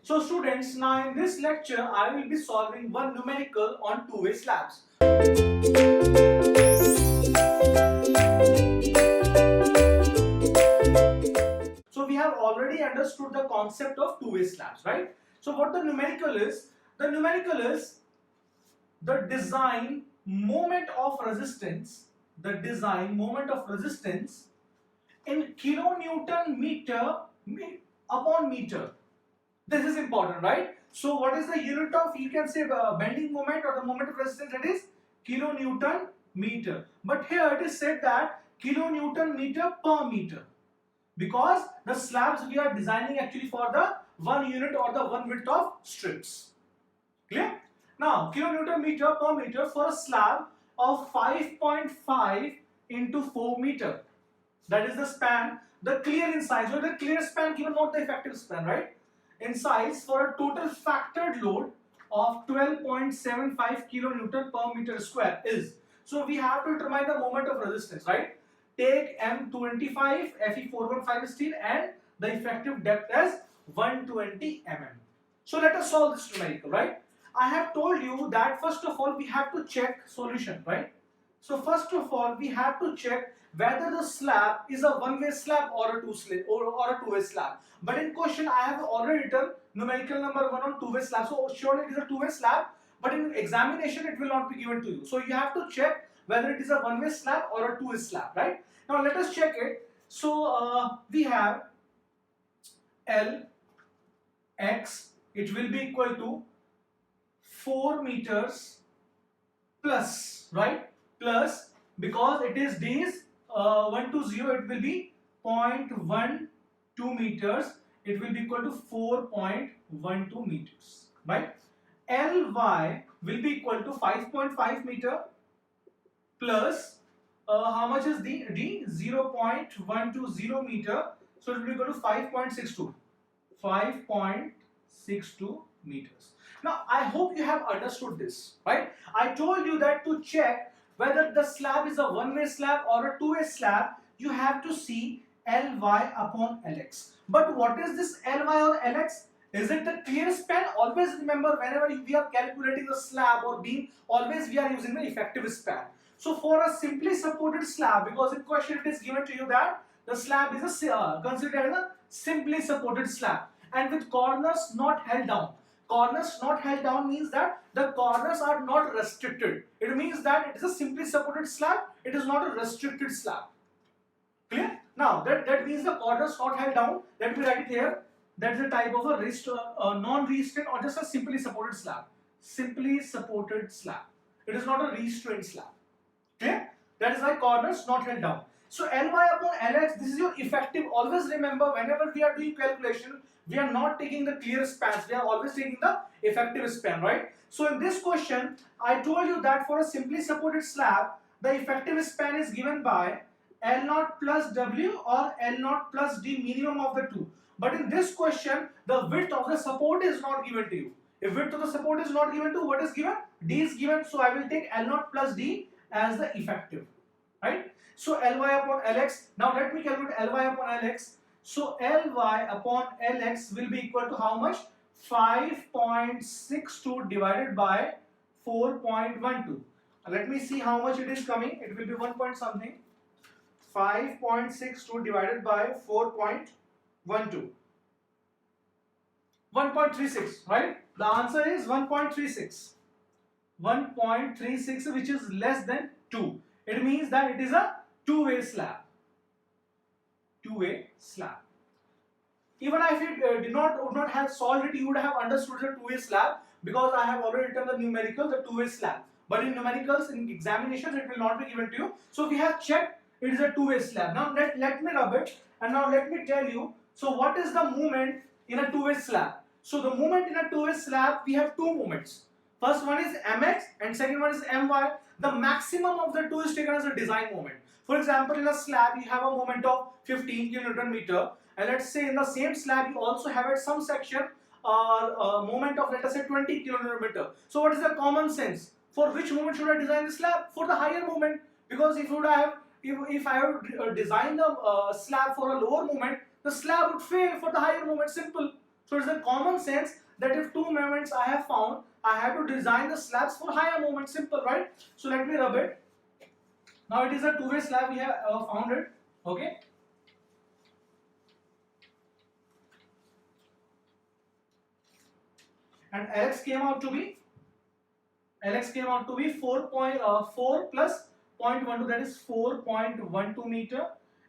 So students, now in this lecture I will be solving one numerical on two-way slabs. So we have already understood the concept of two-way slabs, right? So what the numerical is the design moment of resistance, in kilonewton meter upon meter. This is important, right? So what is the unit of, you can say, bending moment or the moment of resistance? It is kilonewton meter. But here it is said that kilonewton meter per meter, because the slabs we are designing actually for the 1 unit or the 1 width of strips. Clear? Now kilonewton meter per meter for a slab of 5.5 into 4 meter. That is the span, the clear in size, or the clear span given, not the effective span, right? In size for a total factored load of 12.75 kilonewton per meter square is. So we have to determine the moment of resistance, right? Take M25 Fe415 steel and the effective depth as 120 mm. So let us solve this numerical, right? I have told you that first of all we have to check solution, right? So first of all we have to check whether the slab is a one-way slab or a two-way slab. But in question I have already written numerical number 1 on two-way slab. So surely it is a two-way slab, but in examination it will not be given to you. So you have to check whether it is a one-way slab or a two-way slab, right? Now let us check it. So we have L X, it will be equal to 4 meters plus, right? Plus, because it is D's 1 to 0, it will be 0.12 meters. It will be equal to 4.12 meters, right? Ly will be equal to 5.5 meter plus how much is D? 0.120 meter. So it will be equal to 5.62. 5.62 meters. Now I hope you have understood this, right? I told you that to check whether the slab is a one-way slab or a two-way slab, you have to see Ly upon Lx. But what is this Ly or Lx? Is it the clear span? Always remember, whenever we are calculating the slab or beam, always we are using the effective span. So for a simply supported slab, because in question it is given to you that the slab is considered as a simply supported slab and with corners not held down. Corners not held down means that the corners are not restricted. It means that it is a simply supported slab. It is not a restricted slab. Clear? Now that means the corners not held down. Let me write it here. That is a type of a non-restrained or just a simply supported slab. Simply supported slab. It is not a restrained slab. Clear? That is why corners not held down. So Ly upon Lx, this is your effective. Always remember, whenever we are doing calculation, we are not taking the clear spans. We are always taking the effective span, right? So in this question, I told you that for a simply supported slab, the effective span is given by L0 plus W or L0 plus D, minimum of the two. But in this question, the width of the support is not given to you. If width of the support is not given to, what is given? D is given. So I will take L0 plus D as the effective, right? So Ly upon Lx. Now let me calculate Ly upon Lx. So Ly upon Lx will be equal to how much? 5.62 divided by 4.12. Let me see how much it is coming. It will be 1 point something. 5.62 divided by 4.12. 1.36, right? The answer is 1.36. 1.36, which is less than 2. It means that it is a two-way slab. Two-way slab. Even if you would not have solved it, you would have understood the two-way slab, because I have already written the numerical, the two-way slab. But in numericals, in examinations, it will not be given to you. So we have checked it is a two-way slab. Now let me rub it, and now let me tell you. So what is the movement in a two-way slab? So the movement in a two-way slab, we have two movements. First one is Mx and second one is My. The maximum of the two is taken as a design moment. For example, in a slab you have a moment of 15 kilonewton meter, and let's say in the same slab you also have at some section a moment of, let us say, 20 kilonewton meter. So what is the common sense? For which moment should I design the slab? For the higher moment, because if I would design the slab for a lower moment, the slab would fail for the higher moment. Simple. So it's a common sense that if two moments I have found, I have to design the slabs for higher moment. Simple, right? So let me rub it. Now it is a two-way slab we have found it. Okay. And Lx came out to be 4.4 plus 0.12, that is 4.12 meter,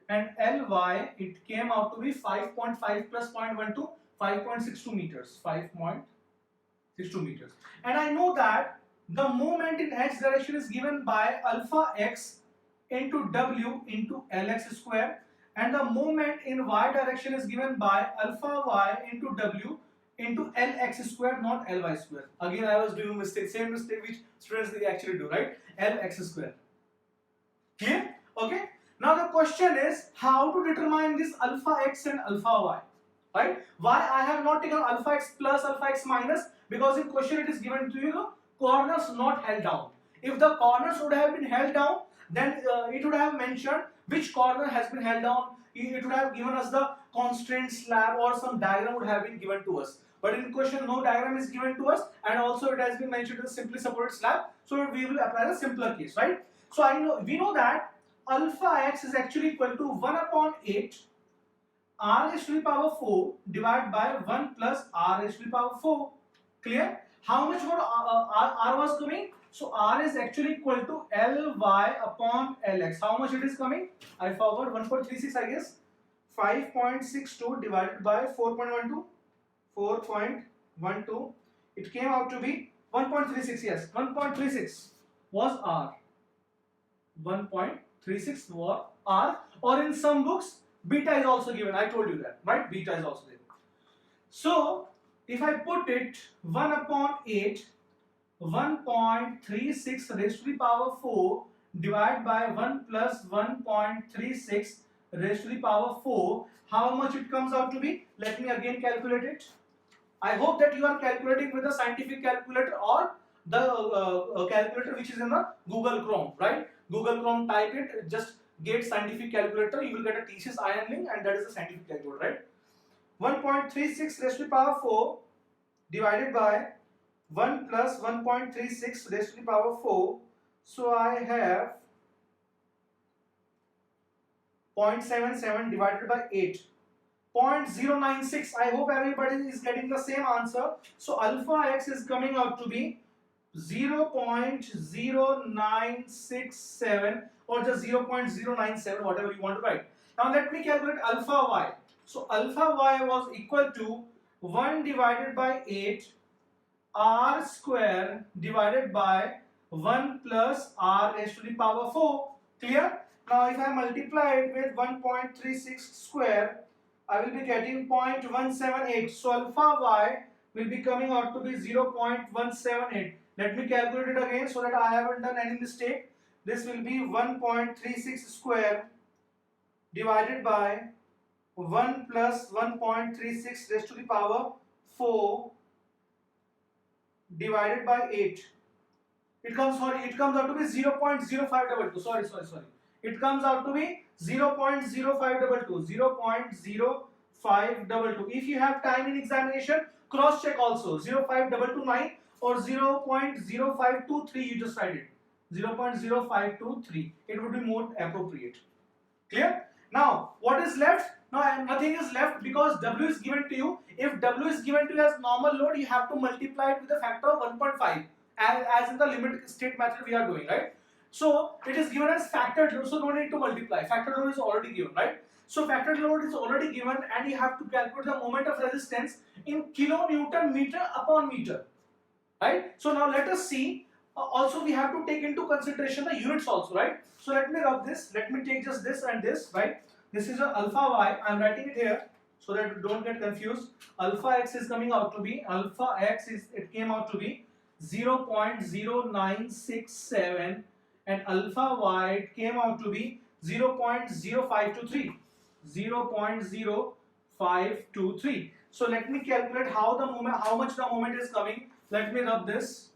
and Ly it came out to be 5.5 plus 0.12, 5.62 meters, 5.62 meters. And I know that the movement in x direction is given by alpha x into w into Lx square, and the movement in y direction is given by alpha y into w into Lx square, not Ly square. Again, I was doing mistake, same mistake which students they actually do, right? Lx square. Clear? Okay. Now the question is how to determine this alpha x and alpha y, right? Why I have not taken alpha x plus alpha x minus? Because in question it is given to you the corners not held down. If the corners would have been held down, then it would have mentioned which corner has been held down. It would have given us the constraint slab or some diagram would have been given to us. But in question, no diagram is given to us, and also it has been mentioned as simply supported slab. So we will apply the simpler case, right? So we know that alpha x is actually equal to 1 upon 8 r raised to the power 4 divided by 1 plus r raised to the power 4. Clear? How much more r was coming? So r is actually equal to Ly upon Lx. How much it is coming? I forgot, 1.36 I guess. 5.62 divided by 4.12. 4.12. It came out to be 1.36. Yes, 1.36 was r. 1.36 was r. Or in some books, beta is also given. I told you that, right? Beta is also there. So if I put it 1 upon 8, 1.36 raised to the power 4 divided by 1 plus 1.36 raised to the power 4, how much it comes out to be? Let me again calculate it. I hope that you are calculating with a scientific calculator or the calculator which is in the Google Chrome, right? Google Chrome, type it, just get scientific calculator, you will get a thesis iron link, and that is a scientific calculator, right? 1.36 raised to the power 4 divided by 1 plus 1.36 raised to the power 4. So I have 0.77 divided by 8. 0.096. I hope everybody is getting the same answer. So alpha x is coming out to be 0.0967 or just 0.097, whatever you want to write. Now let me calculate alpha y. So alpha y was equal to 1 divided by 8 r square divided by 1 plus r raised to the power 4. Clear? Now if I multiply it with 1.36 square, I will be getting 0.178. So alpha y will be coming out to be 0.178. Let me calculate it again so that I haven't done any mistake. This will be 1.36 square divided by 1 plus 1.36 raised to the power 4 divided by 8. It comes out to be 0.0522. Sorry. It comes out to be 0.0522. 0.0522. If you have time in examination, cross check also. 0.5229 or 0.0523. You just write it. 0.0523. It would be more appropriate. Clear? Now, what is left? Now, nothing is left because W is given to you. If W is given to you as normal load, you have to multiply it with a factor of 1.5 as in the limit state method we are doing, right? So, it is given as factored load, so no need to multiply. Factored load is already given, right? So, factored load is already given and you have to calculate the moment of resistance in kilonewton meter upon meter, right? So, now let us see. Also, we have to take into consideration the units also, right? So, let me rub this. Let me take just this and this, right? This is a alpha y. I am writing it here so that you don't get confused. Alpha x is coming out to be, it came out to be 0.0967 and alpha y it came out to be 0.0523. 0.0523. So let me calculate how much the moment is coming. Let me rub this.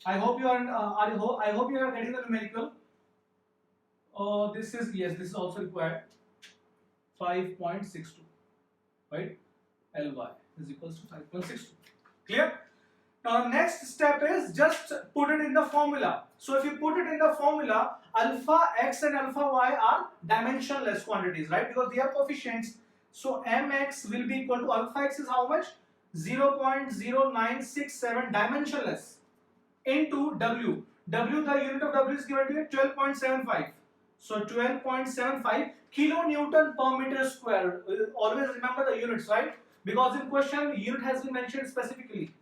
I hope you are getting the numerical. This is also required. 5.62. right? Ly is equals to 5.62. Clear? Now next step is just put it in the formula. So if you put it in the formula, alpha x and alpha y are dimensionless quantities, right? Because they are coefficients. So mx will be equal to alpha x is how much? 0.0967 dimensionless into w. W, the unit of w is given to you 12.75. So 12.75 kilonewton per meter square. Always remember the units, right? Because in question unit has been mentioned specifically.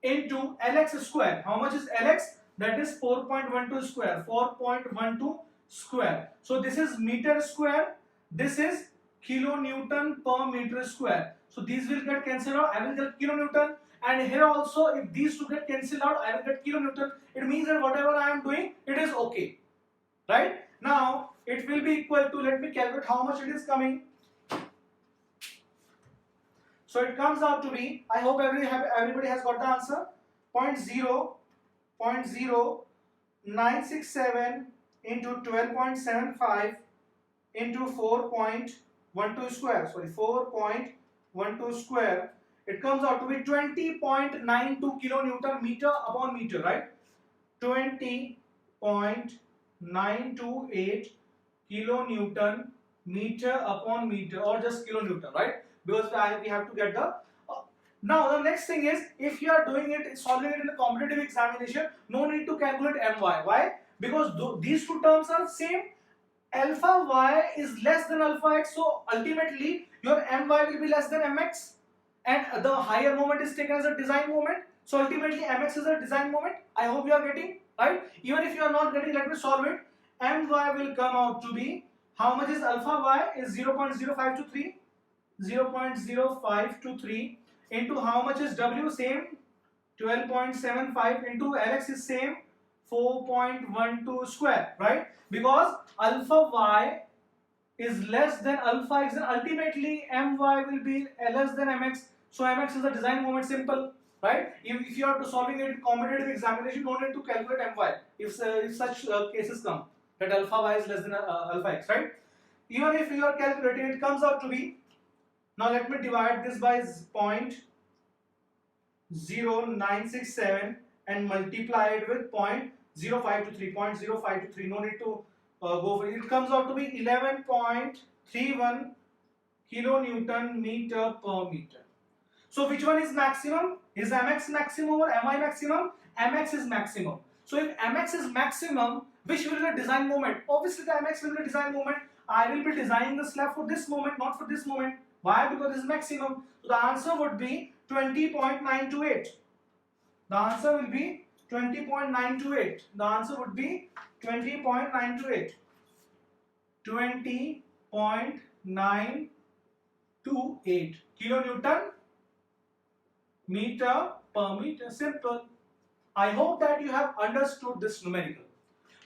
Into Lx square. How much is Lx? That is 4.12 square. 4.12 square. So this is meter square. This is kilonewton per meter square. So these will get cancelled out. I will get kilonewton. And here also, if these two get cancelled out, I will get kilonewton. It means that whatever I am doing, it is okay. Right? Now, it will be equal to, let me calculate how much it is coming. So it comes out to be, I hope everybody has got the answer, 0.0967 into 12.75 into 4.12 square, sorry, 4.12 square, it comes out to be 20.92 kilonewton meter upon meter, right? 20.928 kilonewton meter upon meter, or just kilonewton, right? Because we have to get the now the next thing is, if you are doing it, solving it in a competitive examination, no need to calculate my. Why? Because these two terms are same. Alpha y is less than alpha x, so ultimately your my will be less than mx, and the higher moment is taken as a design moment, so ultimately mx is a design moment. I hope you are getting, right? Even if you are not getting, let me solve it. My will come out to be, how much is alpha y? Is 0.0523. 0.0523 into how much is w? Same, 12.75 into Lx is same, 4.12 square, right? Because alpha y is less than alpha x, and ultimately my will be less than mx. So mx is a design moment, simple, right? If you are solving it in competitive examination, don't need to calculate my. If such cases come that alpha y is less than alpha x, right? Even if you are calculating, it comes out to be, now let me divide this by 0.0967 and multiply it with 0.0523. 0.0523. No need to go for it. It comes out to be 11.31 kilonewton meter per meter. So which one is maximum? Is mx maximum or mi maximum? Mx is maximum. So if mx is maximum, which will be the design moment? Obviously the mx will be the design moment. I will be designing the slab for this moment, not for this moment. Why? Because this is maximum. So the answer would be 20.928. The answer will be 20.928. The answer would be 20.928. 20.928 kilonewton meter per meter. Simple. I hope that you have understood this numerical.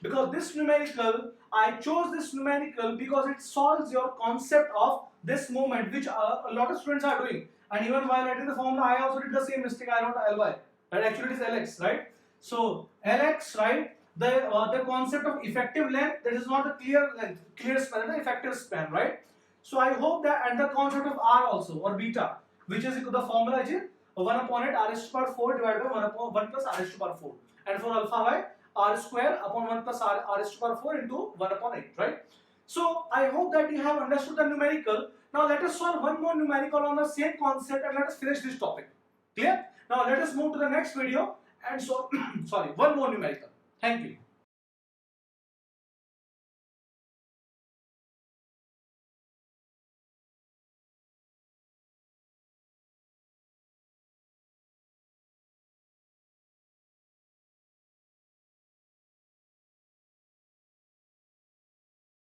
Because this numerical, I chose this numerical because it solves your concept of this moment, which a lot of students are doing. And even while writing the formula, I also did the same mistake. I wrote Ly, right? Actually, it is Lx, right? So Lx, right? The concept of effective length, that is not a clear length, clear span, the effective span, right? So I hope that, and the concept of r also, or beta, which is the formula is 1 upon 8 r raised to power 4 divided by 1 plus r raised to power 4, and for alpha y, r square upon 1 plus r raised to power 4 into 1 upon 8, right? So I hope that you have understood the numerical. Now let us solve one more numerical on the same concept, and let us finish this topic. Clear? Now let us move to the next video and so sorry, one more numerical. Thank you.